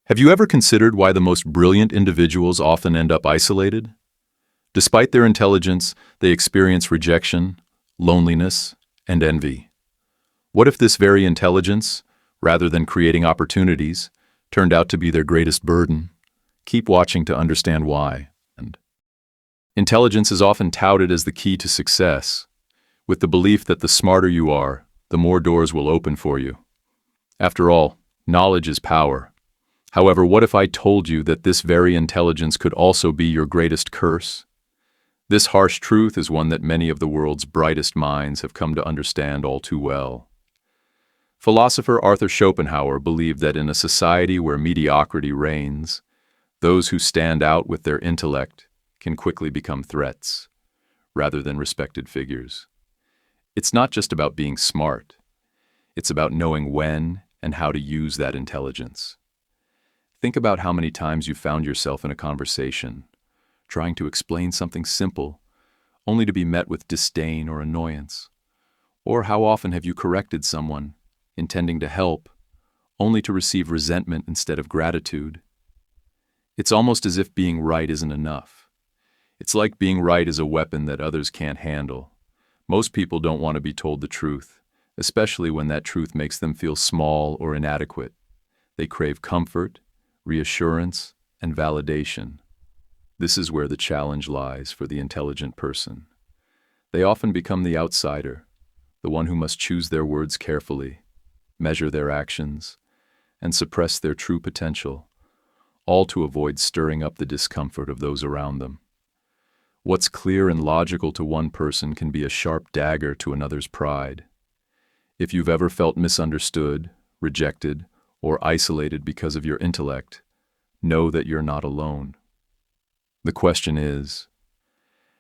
Have you ever considered why the most brilliant individuals often end up isolated? Despite their intelligence, they experience rejection, loneliness, and envy. What if this very intelligence, rather than creating opportunities, turned out to be their greatest burden? Keep watching to understand why. And intelligence is often touted as the key to success, with the belief that the smarter you are, the more doors will open for you. After all, knowledge is power. However, what if I told you that this very intelligence could also be your greatest curse? This harsh truth is one that many of the world's brightest minds have come to understand all too well. Philosopher Arthur Schopenhauer believed that in a society where mediocrity reigns, those who stand out with their intellect can quickly become threats, rather than respected figures. It's not just about being smart. It's about knowing when and how to use that intelligence. Think about how many times you found yourself in a conversation, trying to explain something simple, only to be met with disdain or annoyance. Or how often have you corrected someone, intending to help, only to receive resentment instead of gratitude? It's almost as if being right isn't enough. It's like being right is a weapon that others can't handle. Most people don't want to be told the truth, especially when that truth makes them feel small or inadequate. They crave comfort, reassurance, and validation. This is where the challenge lies for the intelligent person. They often become the outsider, the one who must choose their words carefully, measure their actions, and suppress their true potential, all to avoid stirring up the discomfort of those around them. What's clear and logical to one person can be a sharp dagger to another's pride. If you've ever felt misunderstood, rejected, or isolated because of your intellect, know that you're not alone. The question is,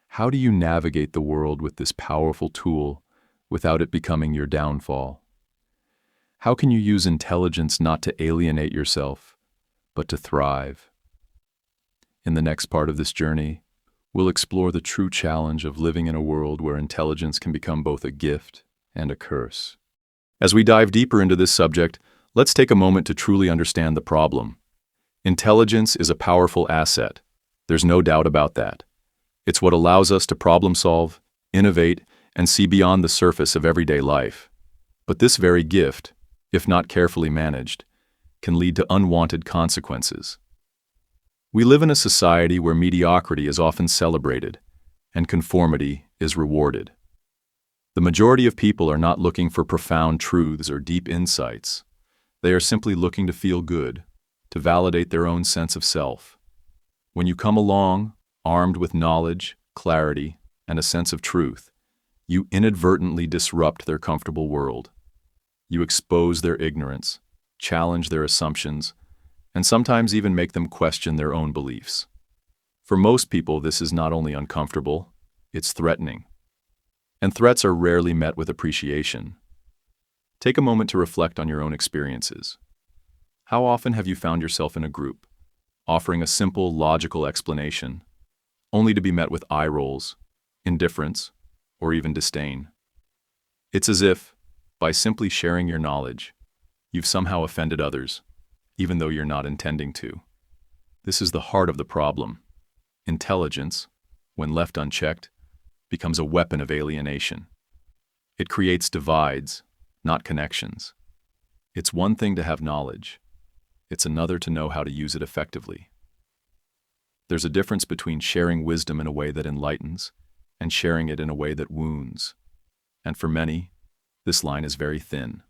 how do you navigate the world with this powerful tool without it becoming your downfall? How can you use intelligence not to alienate yourself, but to thrive? In the next part of this journey, we'll explore the true challenge of living in a world where intelligence can become both a gift and a curse. As we dive deeper into this subject, let's take a moment to truly understand the problem. Intelligence is a powerful asset. There's no doubt about that. It's what allows us to problem solve, innovate, and see beyond the surface of everyday life. But this very gift, if not carefully managed, can lead to unwanted consequences. We live in a society where mediocrity is often celebrated, and conformity is rewarded. The majority of people are not looking for profound truths or deep insights. They are simply looking to feel good, to validate their own sense of self. When you come along, armed with knowledge, clarity, and a sense of truth, you inadvertently disrupt their comfortable world. You expose their ignorance, challenge their assumptions, and sometimes even make them question their own beliefs. For most people, this is not only uncomfortable, it's threatening. And threats are rarely met with appreciation. Take a moment to reflect on your own experiences. How often have you found yourself in a group, offering a simple, logical explanation, only to be met with eye rolls, indifference, or even disdain? It's as if, by simply sharing your knowledge, you've somehow offended others, even though you're not intending to. This is the heart of the problem. Intelligence, when left unchecked, becomes a weapon of alienation. It creates divides, not connections. It's one thing to have knowledge. It's another to know how to use it effectively. There's a difference between sharing wisdom in a way that enlightens and sharing it in a way that wounds. And for many, this line is very thin.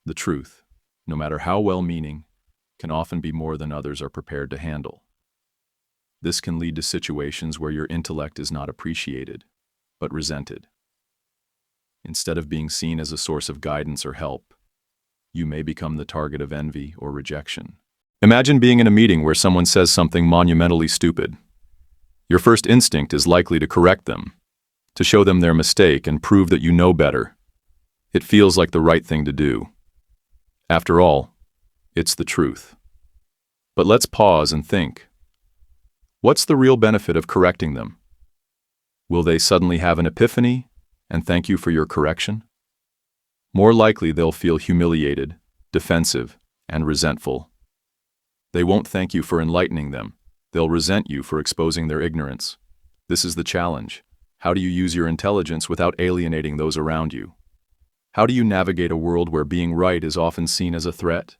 The truth, no matter how well-meaning, can often be more than others are prepared to handle. This can lead to situations where your intellect is not appreciated, but resented. Instead of being seen as a source of guidance or help, you may become the target of envy or rejection. Imagine being in a meeting where someone says something monumentally stupid. Your first instinct is likely to correct them, to show them their mistake and prove that you know better. It feels like the right thing to do. After all, it's the truth. But let's pause and think. What's the real benefit of correcting them? Will they suddenly have an epiphany and thank you for your correction? More likely they'll feel humiliated, defensive, and resentful. They won't thank you for enlightening them. They'll resent you for exposing their ignorance. This is the challenge. How do you use your intelligence without alienating those around you? How do you navigate a world where being right is often seen as a threat?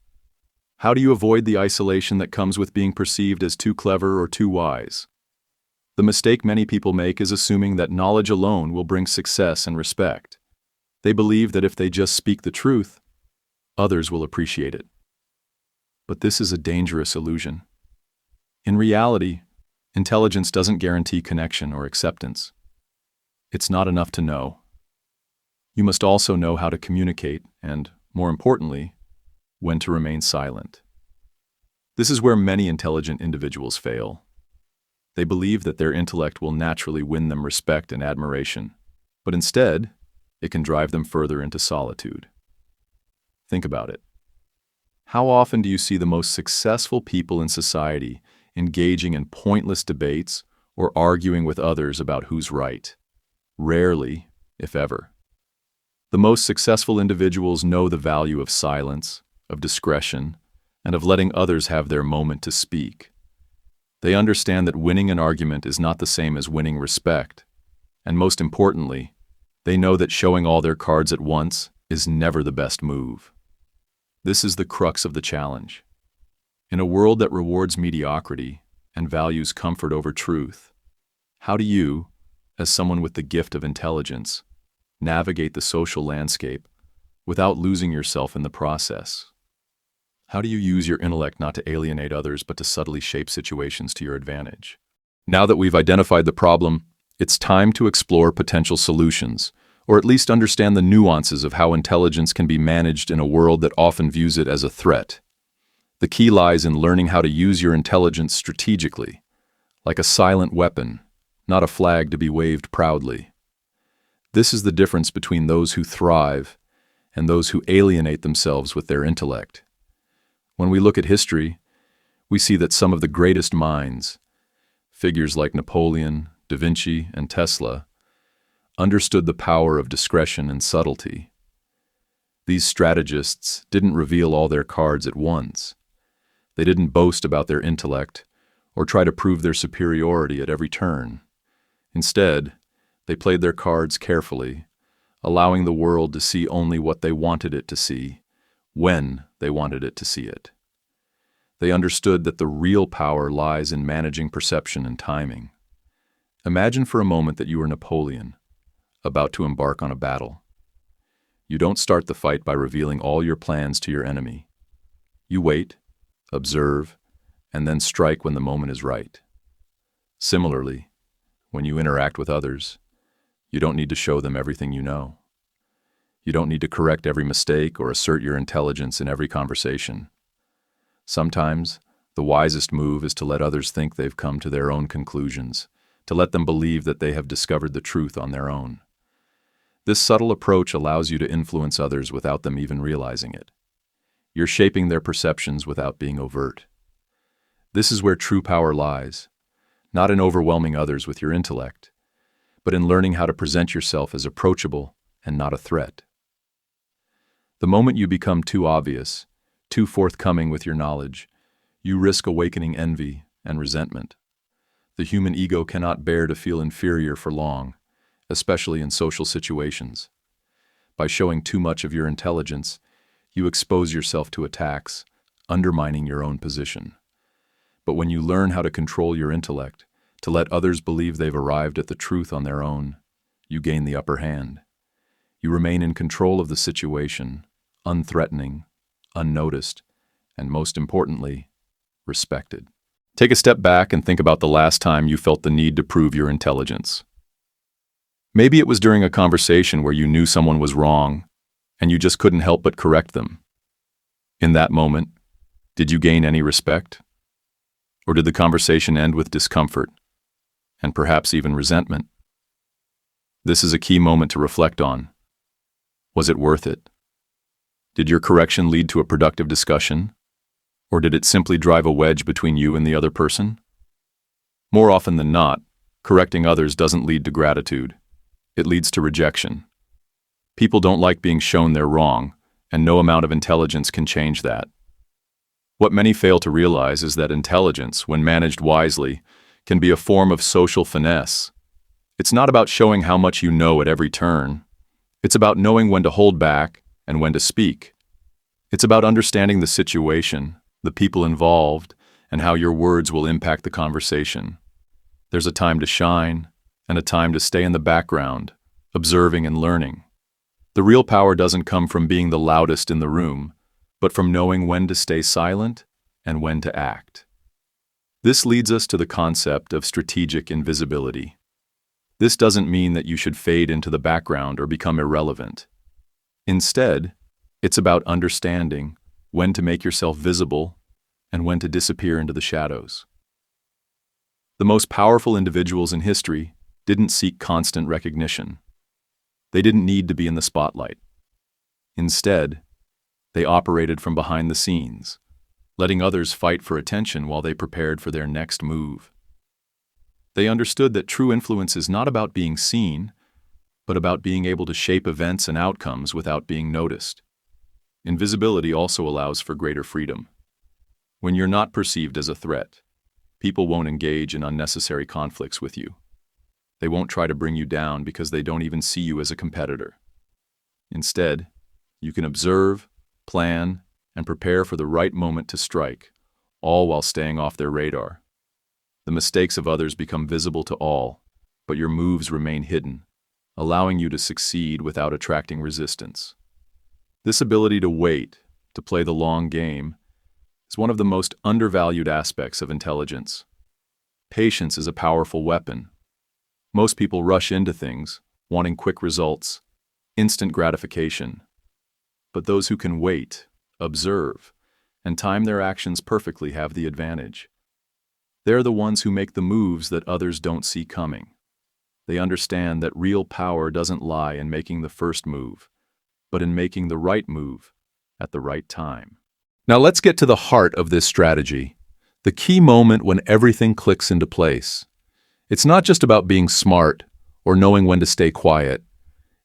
How do you avoid the isolation that comes with being perceived as too clever or too wise? The mistake many people make is assuming that knowledge alone will bring success and respect. They believe that if they just speak the truth, others will appreciate it. But this is a dangerous illusion. In reality, intelligence doesn't guarantee connection or acceptance. It's not enough to know. You must also know how to communicate and, more importantly, when to remain silent. This is where many intelligent individuals fail. They believe that their intellect will naturally win them respect and admiration, but instead, it can drive them further into solitude. Think about it. How often do you see the most successful people in society engaging in pointless debates or arguing with others about who's right? Rarely, if ever. The most successful individuals know the value of silence, of discretion, and of letting others have their moment to speak. They understand that winning an argument is not the same as winning respect, and most importantly, they know that showing all their cards at once is never the best move. This is the crux of the challenge. In a world that rewards mediocrity and values comfort over truth, how do you, as someone with the gift of intelligence, navigate the social landscape without losing yourself in the process? How do you use your intellect not to alienate others but to subtly shape situations to your advantage? Now that we've identified the problem, it's time to explore potential solutions, or at least understand the nuances of how intelligence can be managed in a world that often views it as a threat. The key lies in learning how to use your intelligence strategically, like a silent weapon, not a flag to be waved proudly. This is the difference between those who thrive and those who alienate themselves with their intellect. When we look at history, we see that some of the greatest minds, figures like Napoleon, Da Vinci, and Tesla, understood the power of discretion and subtlety. These strategists didn't reveal all their cards at once. They didn't boast about their intellect or try to prove their superiority at every turn. Instead, they played their cards carefully, allowing the world to see only what they wanted it to see, when they wanted it to see it. They understood that the real power lies in managing perception and timing. Imagine for a moment that you are Napoleon, about to embark on a battle. You don't start the fight by revealing all your plans to your enemy. You wait, observe, and then strike when the moment is right. Similarly, when you interact with others, you don't need to show them everything you know. You don't need to correct every mistake or assert your intelligence in every conversation. Sometimes, the wisest move is to let others think they've come to their own conclusions, to let them believe that they have discovered the truth on their own. This subtle approach allows you to influence others without them even realizing it. You're shaping their perceptions without being overt. This is where true power lies, not in overwhelming others with your intellect, but in learning how to present yourself as approachable and not a threat. The moment you become too obvious, too forthcoming with your knowledge, you risk awakening envy and resentment. The human ego cannot bear to feel inferior for long, especially in social situations. By showing too much of your intelligence, you expose yourself to attacks, undermining your own position. But when you learn how to control your intellect, to let others believe they've arrived at the truth on their own, you gain the upper hand. You remain in control of the situation, unthreatening, unnoticed, and most importantly, respected. Take a step back and think about the last time you felt the need to prove your intelligence. Maybe it was during a conversation where you knew someone was wrong, and you just couldn't help but correct them. In that moment, did you gain any respect? Or did the conversation end with discomfort, and perhaps even resentment? This is a key moment to reflect on. Was it worth it? Did your correction lead to a productive discussion? Or did it simply drive a wedge between you and the other person? More often than not, correcting others doesn't lead to gratitude. It leads to rejection. People don't like being shown they're wrong, and no amount of intelligence can change that. What many fail to realize is that intelligence, when managed wisely, can be a form of social finesse. It's not about showing how much you know at every turn. It's about knowing when to hold back and when to speak. It's about understanding the situation, the people involved, and how your words will impact the conversation. There's a time to shine and a time to stay in the background, observing and learning. The real power doesn't come from being the loudest in the room, but from knowing when to stay silent and when to act. This leads us to the concept of strategic invisibility. This doesn't mean that you should fade into the background or become irrelevant. Instead, it's about understanding when to make yourself visible and when to disappear into the shadows. The most powerful individuals in history didn't seek constant recognition. They didn't need to be in the spotlight. Instead, they operated from behind the scenes, letting others fight for attention while they prepared for their next move. They understood that true influence is not about being seen, but about being able to shape events and outcomes without being noticed. Invisibility also allows for greater freedom. When you're not perceived as a threat, people won't engage in unnecessary conflicts with you. They won't try to bring you down because they don't even see you as a competitor. Instead, you can observe, plan, and prepare for the right moment to strike, all while staying off their radar. The mistakes of others become visible to all, but your moves remain hidden, allowing you to succeed without attracting resistance. This ability to wait, to play the long game, is one of the most undervalued aspects of intelligence. Patience is a powerful weapon. Most people rush into things, wanting quick results, instant gratification. But those who can wait, observe, and time their actions perfectly have the advantage. They're the ones who make the moves that others don't see coming. They understand that real power doesn't lie in making the first move, but in making the right move at the right time. Now let's get to the heart of this strategy, the key moment when everything clicks into place. It's not just about being smart or knowing when to stay quiet.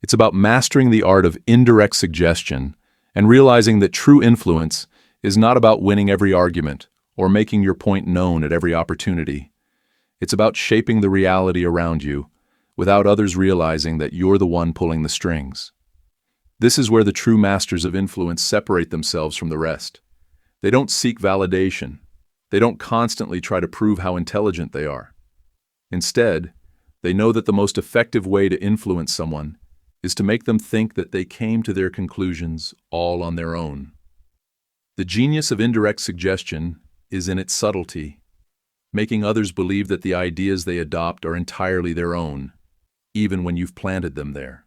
It's about mastering the art of indirect suggestion and realizing that true influence is not about winning every argument or making your point known at every opportunity. It's about shaping the reality around you without others realizing that you're the one pulling the strings. This is where the true masters of influence separate themselves from the rest. They don't seek validation. They don't constantly try to prove how intelligent they are. Instead, they know that the most effective way to influence someone is to make them think that they came to their conclusions all on their own. The genius of indirect suggestion is in its subtlety, making others believe that the ideas they adopt are entirely their own, even when you've planted them there.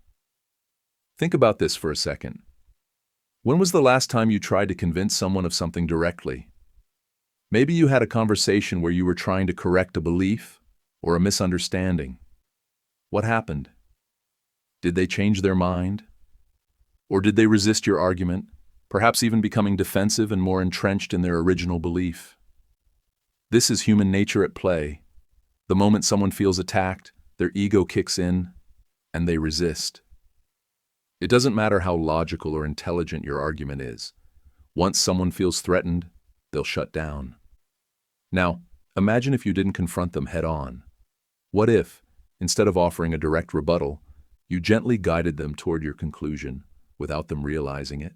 Think about this for a second. When was the last time you tried to convince someone of something directly? Maybe you had a conversation where you were trying to correct a belief or a misunderstanding. What happened? Did they change their mind? Or did they resist your argument, perhaps even becoming defensive and more entrenched in their original belief? This is human nature at play. The moment someone feels attacked, their ego kicks in, and they resist. It doesn't matter how logical or intelligent your argument is. Once someone feels threatened, they'll shut down. Now, imagine if you didn't confront them head on. What if, instead of offering a direct rebuttal, you gently guided them toward your conclusion without them realizing it?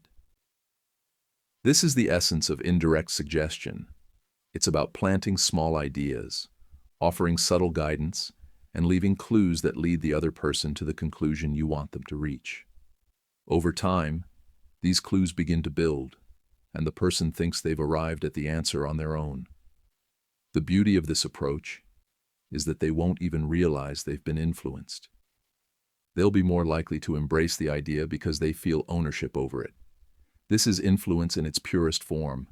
This is the essence of indirect suggestion. It's about planting small ideas, offering subtle guidance, and leaving clues that lead the other person to the conclusion you want them to reach. Over time, these clues begin to build, and the person thinks they've arrived at the answer on their own. The beauty of this approach is that they won't even realize they've been influenced. They'll be more likely to embrace the idea because they feel ownership over it. This is influence in its purest form.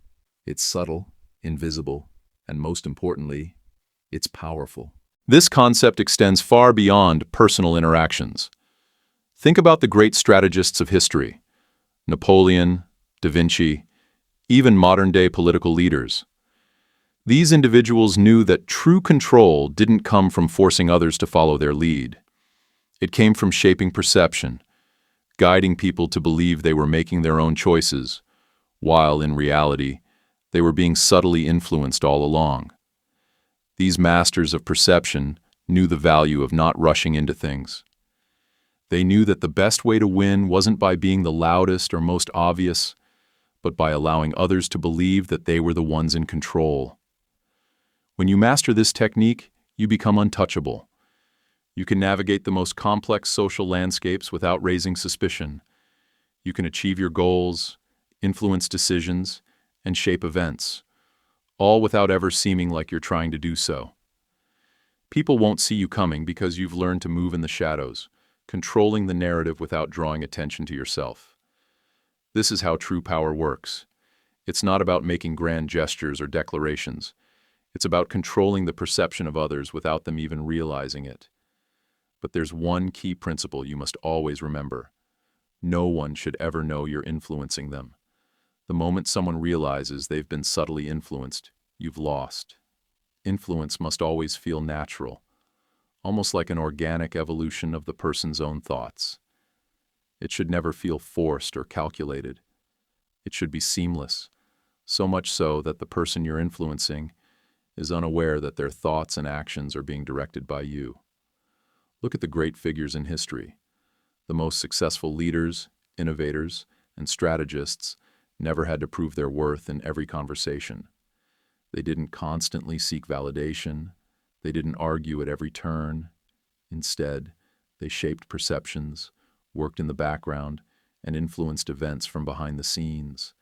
It's subtle, invisible, and most importantly, it's powerful. This concept extends far beyond personal interactions. Think about the great strategists of history: Napoleon, Da Vinci, even modern-day political leaders. These individuals knew that true control didn't come from forcing others to follow their lead. It came from shaping perception, guiding people to believe they were making their own choices, while in reality, They were being subtly influenced all along. These masters of perception knew the value of not rushing into things. They knew that the best way to win wasn't by being the loudest or most obvious, but by allowing others to believe that they were the ones in control. When you master this technique, you become untouchable. You can navigate the most complex social landscapes without raising suspicion. You can achieve your goals, influence decisions, and shape events, all without ever seeming like you're trying to do so. People won't see you coming because you've learned to move in the shadows, controlling the narrative without drawing attention to yourself. This is how true power works. It's not about making grand gestures or declarations. It's about controlling the perception of others without them even realizing it. But there's one key principle you must always remember. No one should ever know you're influencing them. The moment someone realizes they've been subtly influenced, you've lost. Influence must always feel natural, almost like an organic evolution of the person's own thoughts. It should never feel forced or calculated. It should be seamless, so much so that the person you're influencing is unaware that their thoughts and actions are being directed by you. Look at the great figures in history. The most successful leaders, innovators, and strategists never had to prove their worth in every conversation. They didn't constantly seek validation. They didn't argue at every turn. Instead, they shaped perceptions, worked in the background, and influenced events from behind the scenes.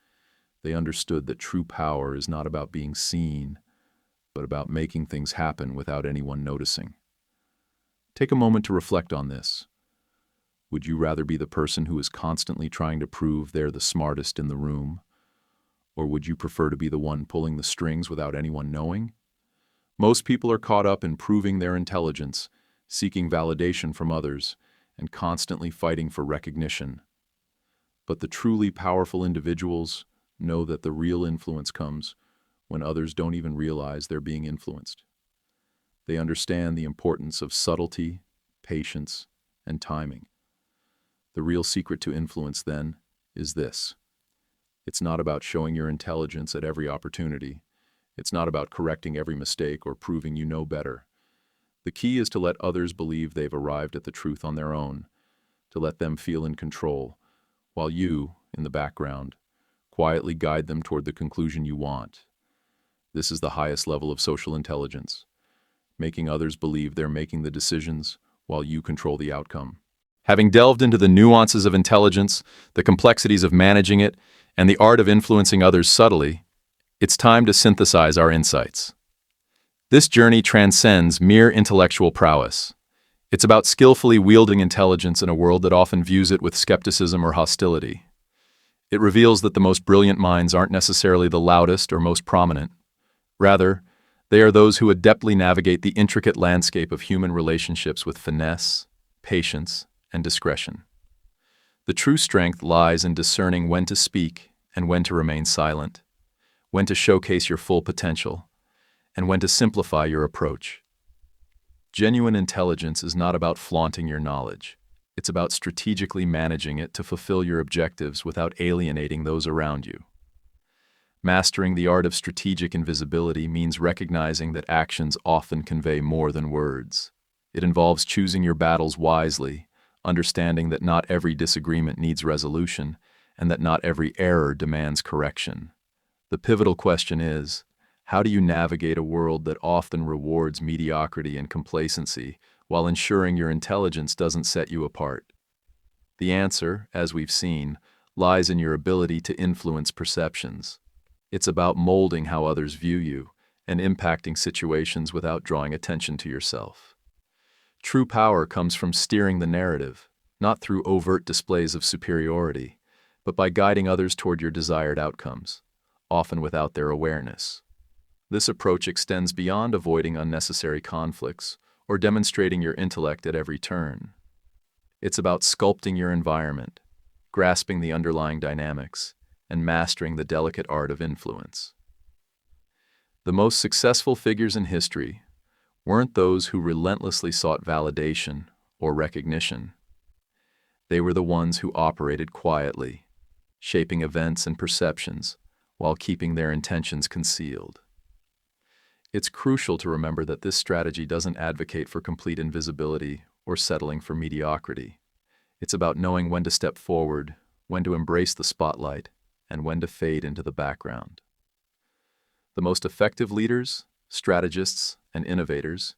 They understood that true power is not about being seen, but about making things happen without anyone noticing. Take a moment to reflect on this. Would you rather be the person who is constantly trying to prove they're the smartest in the room? Or would you prefer to be the one pulling the strings without anyone knowing? Most people are caught up in proving their intelligence, seeking validation from others, and constantly fighting for recognition. But the truly powerful individuals know that the real influence comes when others don't even realize they're being influenced. They understand the importance of subtlety, patience, and timing. The real secret to influence, then, is this. It's not about showing your intelligence at every opportunity. It's not about correcting every mistake or proving you know better. The key is to let others believe they've arrived at the truth on their own, to let them feel in control, while you, in the background, quietly guide them toward the conclusion you want. This is the highest level of social intelligence, making others believe they're making the decisions while you control the outcome. Having delved into the nuances of intelligence, the complexities of managing it, and the art of influencing others subtly, it's time to synthesize our insights. This journey transcends mere intellectual prowess. It's about skillfully wielding intelligence in a world that often views it with skepticism or hostility. It reveals that the most brilliant minds aren't necessarily the loudest or most prominent. Rather, they are those who adeptly navigate the intricate landscape of human relationships with finesse, patience, and discretion. The true strength lies in discerning when to speak and when to remain silent, when to showcase your full potential, and when to simplify your approach. Genuine intelligence is not about flaunting your knowledge. It's about strategically managing it to fulfill your objectives without alienating those around you. Mastering the art of strategic invisibility means recognizing that actions often convey more than words. It involves choosing your battles wisely, understanding that not every disagreement needs resolution, and that not every error demands correction. The pivotal question is, how do you navigate a world that often rewards mediocrity and complacency while ensuring your intelligence doesn't set you apart? The answer, as we've seen, lies in your ability to influence perceptions. It's about molding how others view you and impacting situations without drawing attention to yourself. True power comes from steering the narrative, not through overt displays of superiority, but by guiding others toward your desired outcomes, often without their awareness. This approach extends beyond avoiding unnecessary conflicts or demonstrating your intellect at every turn. It's about sculpting your environment, grasping the underlying dynamics, and mastering the delicate art of influence. The most successful figures in history weren't those who relentlessly sought validation or recognition. They were the ones who operated quietly, shaping events and perceptions while keeping their intentions concealed. It's crucial to remember that this strategy doesn't advocate for complete invisibility or settling for mediocrity. It's about knowing when to step forward, when to embrace the spotlight, and when to fade into the background. The most effective leaders, strategists, and innovators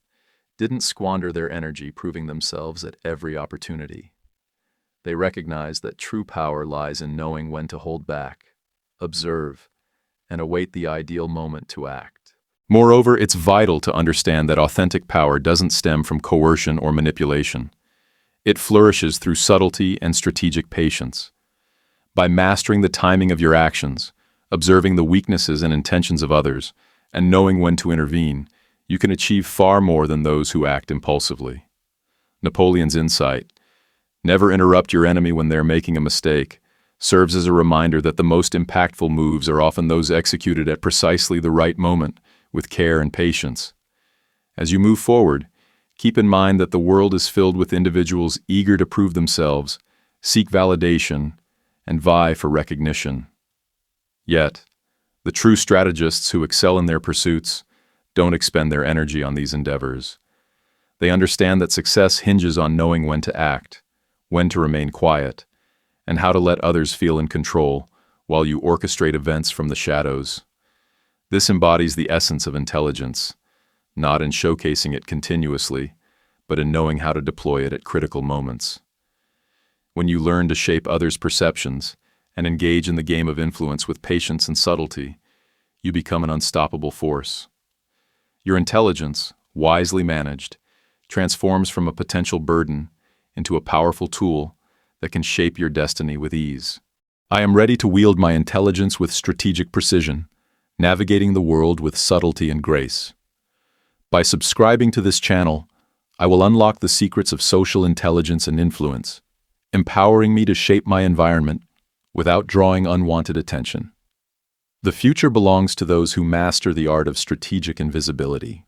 didn't squander their energy proving themselves at every opportunity. They recognized that true power lies in knowing when to hold back, observe, and await the ideal moment to act. Moreover, it's vital to understand that authentic power doesn't stem from coercion or manipulation. It flourishes through subtlety and strategic patience. By mastering the timing of your actions, observing the weaknesses and intentions of others, and knowing when to intervene, you can achieve far more than those who act impulsively. Napoleon's insight, "Never interrupt your enemy when they're making a mistake," serves as a reminder that the most impactful moves are often those executed at precisely the right moment, with care and patience. As you move forward, keep in mind that the world is filled with individuals eager to prove themselves, seek validation, and vie for recognition. Yet, the true strategists who excel in their pursuits don't expend their energy on these endeavors. They understand that success hinges on knowing when to act, when to remain quiet, and how to let others feel in control while you orchestrate events from the shadows. This embodies the essence of intelligence, not in showcasing it continuously, but in knowing how to deploy it at critical moments. When you learn to shape others' perceptions and engage in the game of influence with patience and subtlety, you become an unstoppable force. Your intelligence, wisely managed, transforms from a potential burden into a powerful tool that can shape your destiny with ease. I am ready to wield my intelligence with strategic precision, navigating the world with subtlety and grace. By subscribing to this channel, I will unlock the secrets of social intelligence and influence, empowering me to shape my environment without drawing unwanted attention. The future belongs to those who master the art of strategic invisibility.